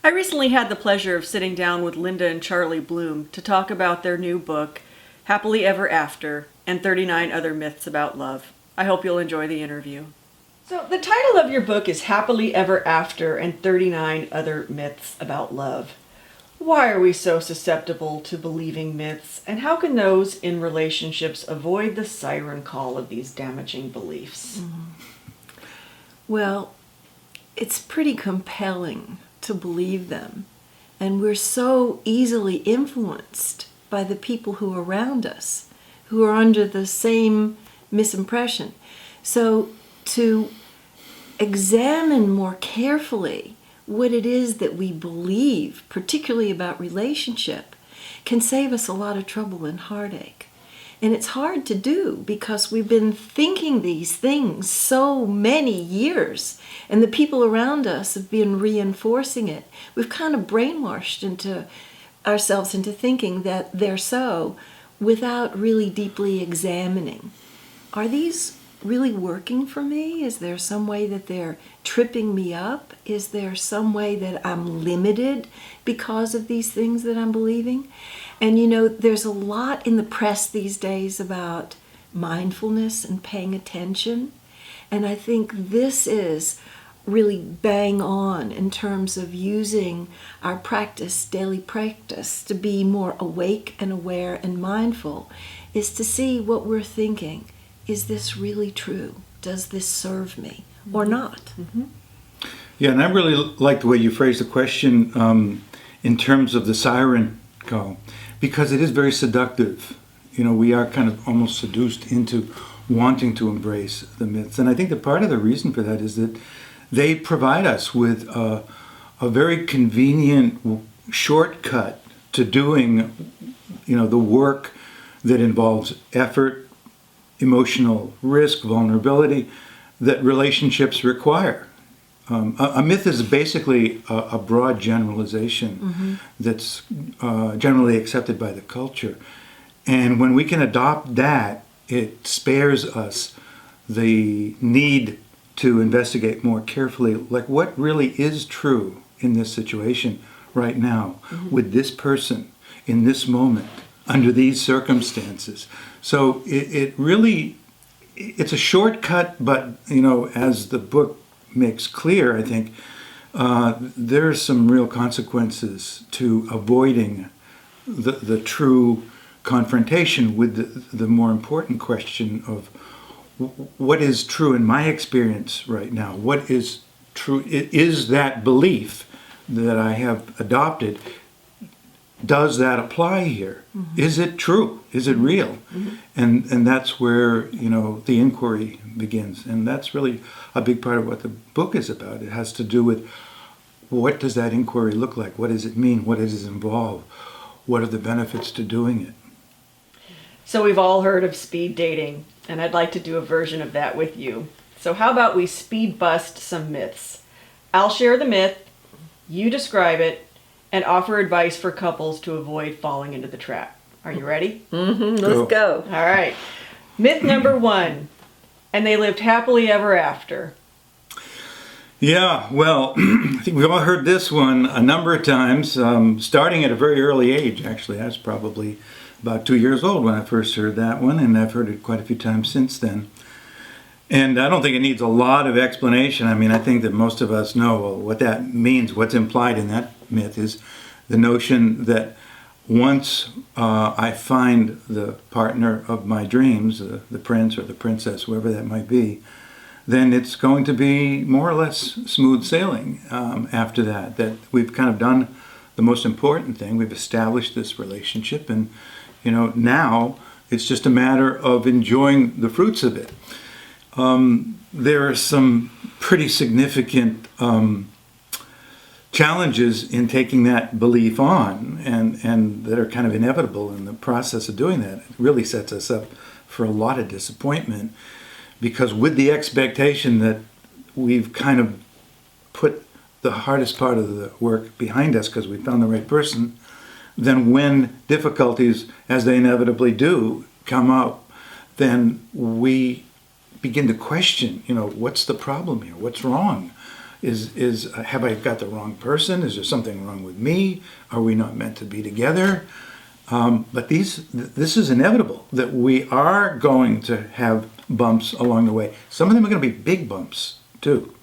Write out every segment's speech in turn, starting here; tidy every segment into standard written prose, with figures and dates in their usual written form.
I recently had the pleasure of sitting down with Linda and Charlie Bloom to talk about their new book, Happily Ever After, and 39 Other Myths About Love. I hope you'll enjoy the interview. So the title of your book is Happily Ever After and 39 Other Myths About Love. Why are we so susceptible to believing myths, and how can those in relationships avoid the siren call of these damaging beliefs? Well, it's pretty compelling to believe them, and we're so easily influenced by the people who are around us, who are under the same misimpression. So to examine more carefully what it is that we believe, particularly about relationship, can save us a lot of trouble and heartache. And it's hard to do because we've been thinking these things so many years, and the people around us have been reinforcing it. We've kind of brainwashed ourselves into thinking that they're so without really deeply examining. Are these really working for me? Is there some way that they're tripping me up? Is there some way that I'm limited because of these things that I'm believing? And you know, there's a lot in the press these days about mindfulness and paying attention. And I think this is really bang on in terms of using our practice, daily practice, to be more awake and aware and mindful, is to see what we're thinking. Is this really true? Does this serve me or not? Mm-hmm. Yeah, and I really like the way you phrased the question in terms of the siren call, because it is very seductive. You know, we are kind of almost seduced into wanting to embrace the myths. And I think that part of the reason for that is that they provide us with a very convenient shortcut to doing, you know, the work that involves effort, emotional risk, vulnerability that relationships require. A myth is basically a broad generalization that's generally accepted by the culture. And when we can adopt that, it spares us the need to investigate more carefully, like what really is true in this situation right now with this person in this moment under these circumstances. So it really, it's a shortcut, but, you know, as the book makes clear, I think, there's some real consequences to avoiding the true confrontation with the more important question of what is true in my experience right now? What is true? Is that belief that I have adopted, does that apply here? Is it true? Is it real? And that's where, you know, the inquiry begins. And that's really a big part of what the book is about. It has to do with what does that inquiry look like? What does it mean? What does it involve? What are the benefits to doing it? So we've all heard of speed dating, and I'd like to do a version of that with you. So how about we speed bust some myths? I'll share the myth, you describe it, and offer advice for couples to avoid falling into the trap. Are you ready? Let's go. All right. Myth number 1, and they lived happily ever after. Yeah, well, I think we've all heard this one a number of times, starting at a very early age, actually. I was probably about 2 years old when I first heard that one, and I've heard it quite a few times since then. And I don't think it needs a lot of explanation. I mean, I think that most of us know what that means. What's implied in that myth is the notion that once I find the partner of my dreams, the prince or the princess, whoever that might be, then it's going to be more or less smooth sailing after that. That we've kind of done the most important thing. We've established this relationship, and, you know, now it's just a matter of enjoying the fruits of it. There are some pretty significant challenges in taking that belief on, and that are kind of inevitable in the process of doing that. It really sets us up for a lot of disappointment, because with the expectation that we've kind of put the hardest part of the work behind us because we found the right person, then when difficulties, as they inevitably do, come up, then we begin to question, you know, what's the problem here? What's wrong? Have I got the wrong person? Is there something wrong with me? Are we not meant to be together? But this is inevitable, that we are going to have bumps along the way. Some of them are going to be big bumps too.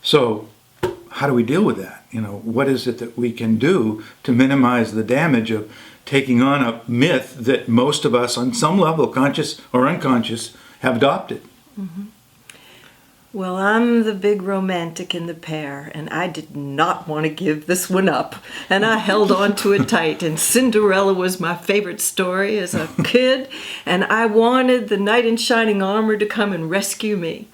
So how do we deal with that? What is it that we can do to minimize the damage of taking on a myth that most of us on some level, conscious or unconscious, have adopted? Well, I'm the big romantic in the pair, and I did not want to give this one up, and I held on to it tight, and Cinderella was my favorite story as a kid, and I wanted the knight in shining armor to come and rescue me.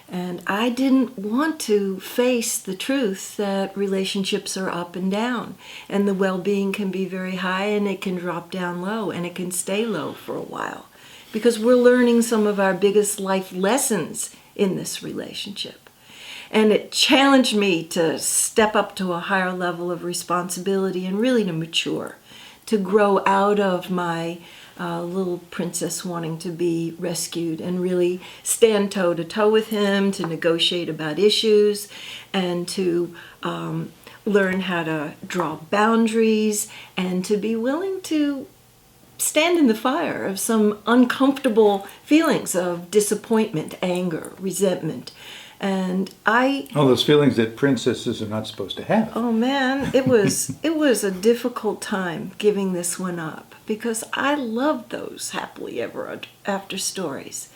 And I didn't want to face the truth that relationships are up and down, and the well-being can be very high, and it can drop down low, and it can stay low for a while, because we're learning some of our biggest life lessons in this relationship. And it challenged me to step up to a higher level of responsibility and really to mature, to grow out of my little princess wanting to be rescued and really stand toe to toe with him, to negotiate about issues, and to learn how to draw boundaries, and to be willing to stand in the fire of some uncomfortable feelings of disappointment, anger, resentment. And all those feelings that princesses are not supposed to have. Oh man, it was a difficult time giving this one up, because I loved those happily ever after stories.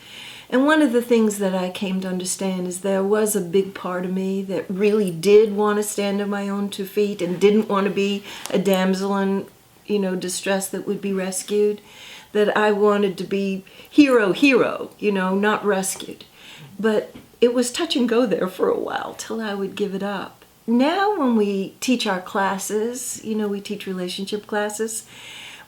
And one of the things that I came to understand is there was a big part of me that really did want to stand on my own 2 feet and didn't want to be a damsel in distress that would be rescued, that I wanted to be hero, not rescued. But it was touch and go there for a while till I would give it up. Now when we teach our classes, we teach relationship classes,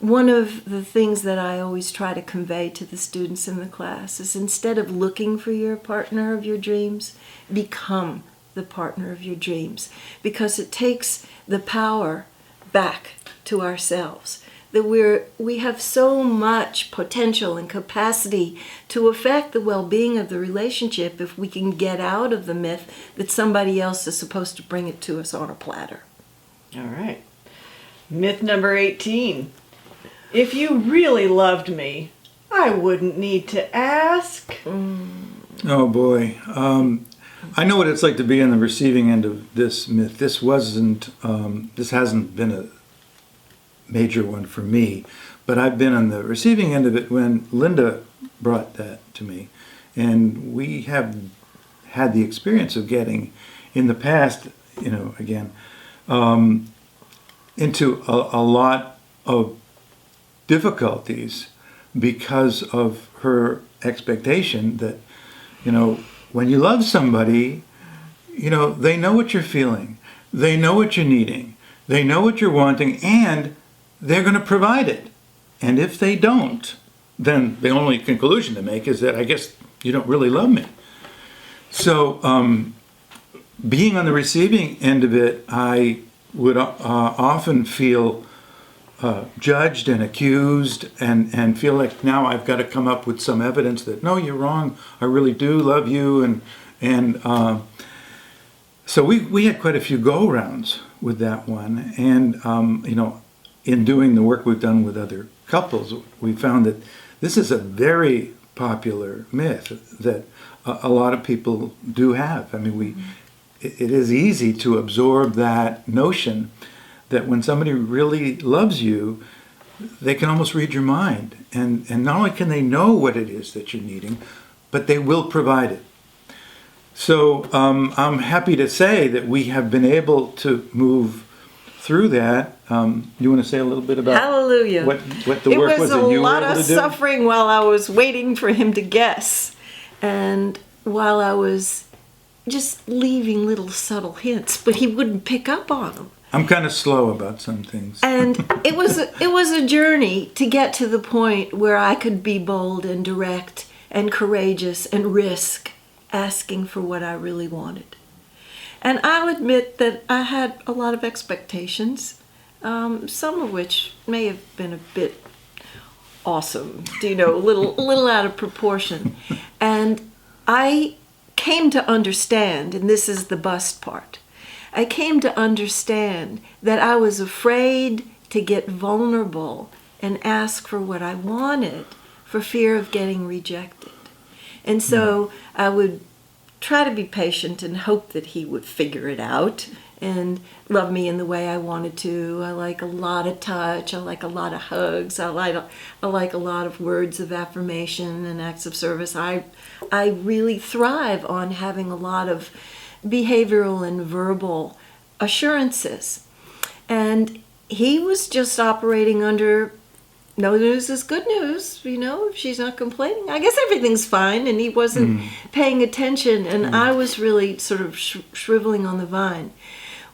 one of the things that I always try to convey to the students in the class is, instead of looking for your partner of your dreams, become the partner of your dreams, because it takes the power back to ourselves, that we have so much potential and capacity to affect the well-being of the relationship if we can get out of the myth that somebody else is supposed to bring it to us on a platter. All right. Myth number 18. If you really loved me, I wouldn't need to ask. Oh boy. I know what it's like to be on the receiving end of this myth. This hasn't been a major one for me, but I've been on the receiving end of it when Linda brought that to me. And we have had the experience of getting, in the past, again, into a lot of difficulties because of her expectation that, when you love somebody, they know what you're feeling, they know what you're needing, they know what you're wanting, and they're going to provide it. And if they don't, then the only conclusion to make is that, I guess, you don't really love me. So being on the receiving end of it, I would often feel judged and accused, and feel like now I've got to come up with some evidence that, no, you're wrong, I really do love you. And so we had quite a few go-rounds with that one. And, in doing the work we've done with other couples, we found that this is a very popular myth that a lot of people do have. I mean, it is easy to absorb that notion that when somebody really loves you, they can almost read your mind. And not only can they know what it is that you're needing, but they will provide it. So I'm happy to say that we have been able to move through that. You want to say a little bit about Hallelujah. what the work was that you were able to do? It was a lot of suffering while I was waiting for him to guess, and while I was just leaving little subtle hints, but he wouldn't pick up on them. I'm kind of slow about some things. And it was a journey to get to the point where I could be bold and direct and courageous and risk asking for what I really wanted. And I'll admit that I had a lot of expectations, some of which may have been a bit awesome, a little out of proportion. And I came to understand, and this is the bust part, I came to understand that I was afraid to get vulnerable and ask for what I wanted for fear of getting rejected. And so I would try to be patient and hope that he would figure it out and love me in the way I wanted to. I like a lot of touch. I like a lot of hugs. I like a lot of words of affirmation and acts of service. I really thrive on having a lot of behavioral and verbal assurances. And he was just operating under no news is good news, if she's not complaining, I guess everything's fine, and he wasn't paying attention, and I was really sort of shriveling on the vine.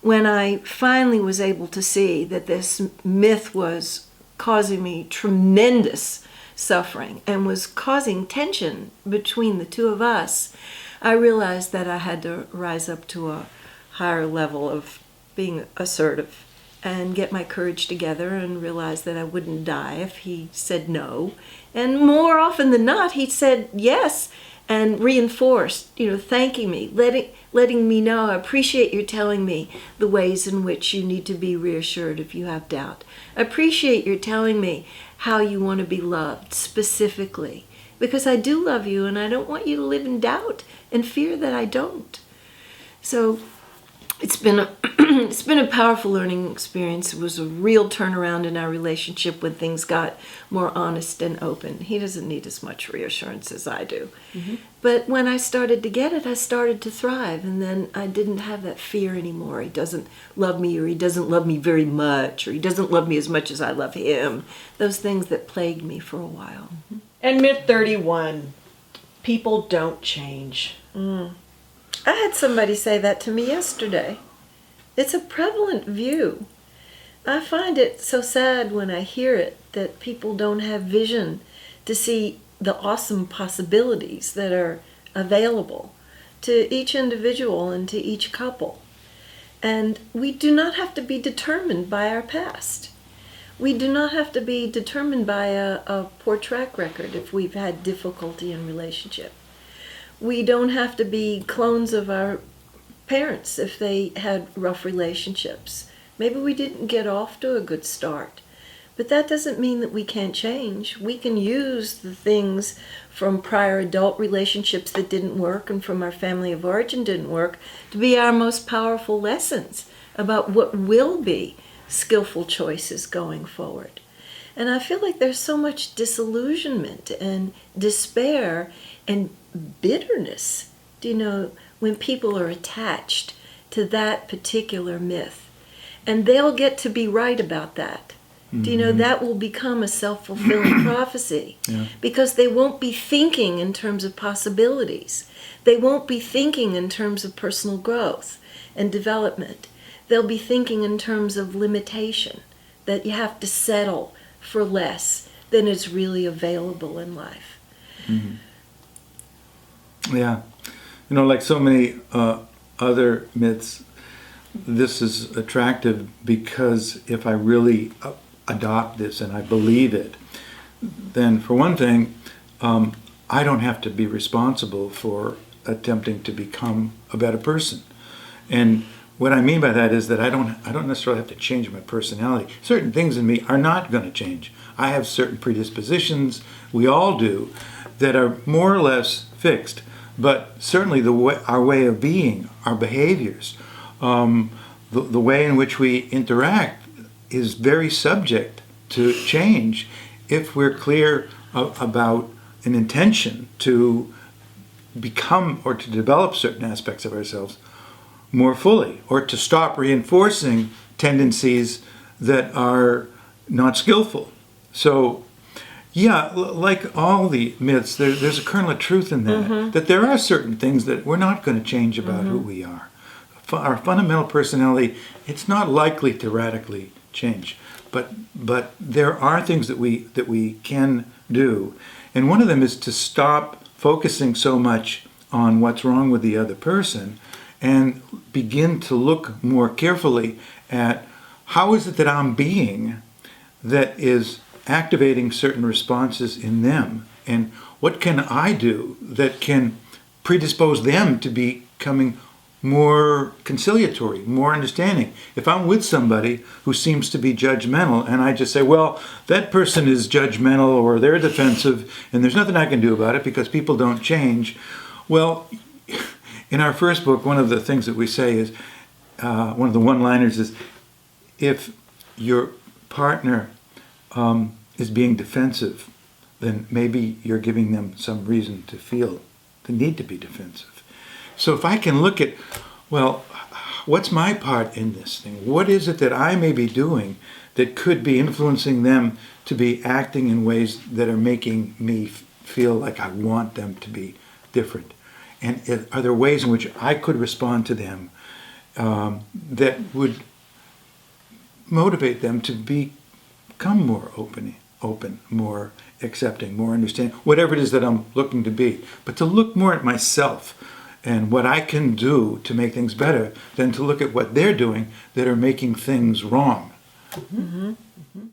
When I finally was able to see that this myth was causing me tremendous suffering and was causing tension between the two of us, I realized that I had to rise up to a higher level of being assertive and get my courage together and realize that I wouldn't die if he said no. And more often than not, he said yes and reinforced, thanking me, letting me know, I appreciate you telling me the ways in which you need to be reassured if you have doubt. I appreciate your telling me how you want to be loved specifically, because I do love you and I don't want you to live in doubt and fear that I don't. So it's been a powerful learning experience. It was a real turnaround in our relationship when things got more honest and open. He doesn't need as much reassurance as I do. Mm-hmm. But when I started to get it, I started to thrive, and then I didn't have that fear anymore. He doesn't love me, or he doesn't love me very much, or he doesn't love me as much as I love him. Those things that plagued me for a while. Mm-hmm. And myth 31, people don't change. I had somebody say that to me yesterday. It's a prevalent view. I find it so sad when I hear it that people don't have vision to see the awesome possibilities that are available to each individual and to each couple. And we do not have to be determined by our past. We do not have to be determined by a poor track record if we've had difficulty in relationship. We don't have to be clones of our parents if they had rough relationships. Maybe we didn't get off to a good start. But that doesn't mean that we can't change. We can use the things from prior adult relationships that didn't work and from our family of origin didn't work to be our most powerful lessons about what will be skillful choices going forward. And I feel like there's so much disillusionment and despair and bitterness, when people are attached to that particular myth. And they'll get to be right about that. Mm-hmm. That will become a self-fulfilling prophecy. Yeah. Because they won't be thinking in terms of possibilities. They won't be thinking in terms of personal growth and development. They'll be thinking in terms of limitation, that you have to settle for less than is really available in life. Mm-hmm. Yeah. Like so many other myths, this is attractive because if I really adopt this and I believe it, then for one thing, I don't have to be responsible for attempting to become a better person. And what I mean by that is that I don't necessarily have to change my personality. Certain things in me are not going to change. I have certain predispositions, we all do, that are more or less fixed. But certainly our way of being, our behaviors, the way in which we interact is very subject to change if we're clear about an intention to become or to develop certain aspects of ourselves more fully, or to stop reinforcing tendencies that are not skillful. So, yeah, like all the myths, there's a kernel of truth in that, mm-hmm. that there are certain things that we're not going to change about mm-hmm. who we are. Our fundamental personality, it's not likely to radically change. But there are things that we can do. And one of them is to stop focusing so much on what's wrong with the other person and begin to look more carefully at how is it that I'm being that is activating certain responses in them, and what can I do that can predispose them to becoming more conciliatory, more understanding. If I'm with somebody who seems to be judgmental and I just say, well, that person is judgmental or they're defensive and there's nothing I can do about it because people don't change. Well, in our first book, one of the things that we say is, one of the one-liners is, if your partner is being defensive, then maybe you're giving them some reason to feel the need to be defensive. So if I can look at, well, what's my part in this thing? What is it that I may be doing that could be influencing them to be acting in ways that are making me feel like I want them to be different? And are there ways in which I could respond to them that would motivate them to become more open, more accepting, more understanding, whatever it is that I'm looking to be. But to look more at myself and what I can do to make things better than to look at what they're doing that are making things wrong. Mm-hmm. Mm-hmm.